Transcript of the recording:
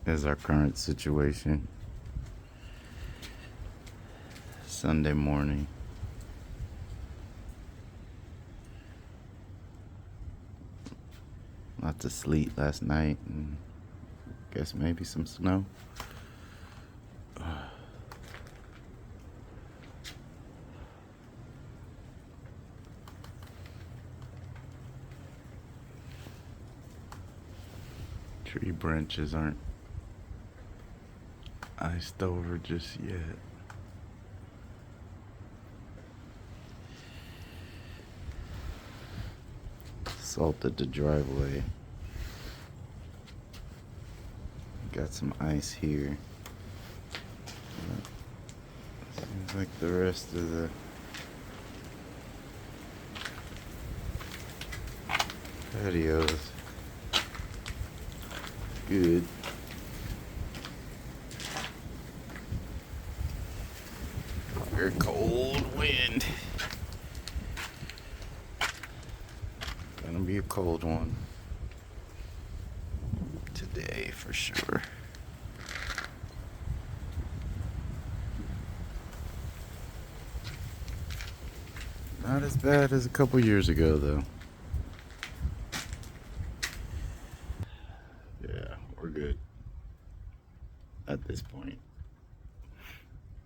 is our current situation. Sunday morning. Lots of sleet last night, and guess maybe some snow. Tree branches aren't iced over just yet. Salted the driveway. Got some ice here. Seems like the rest of the patio's good. Very cold wind. Gonna be a cold one today for sure. Not as bad as a couple years ago though. Yeah, we're good at this point.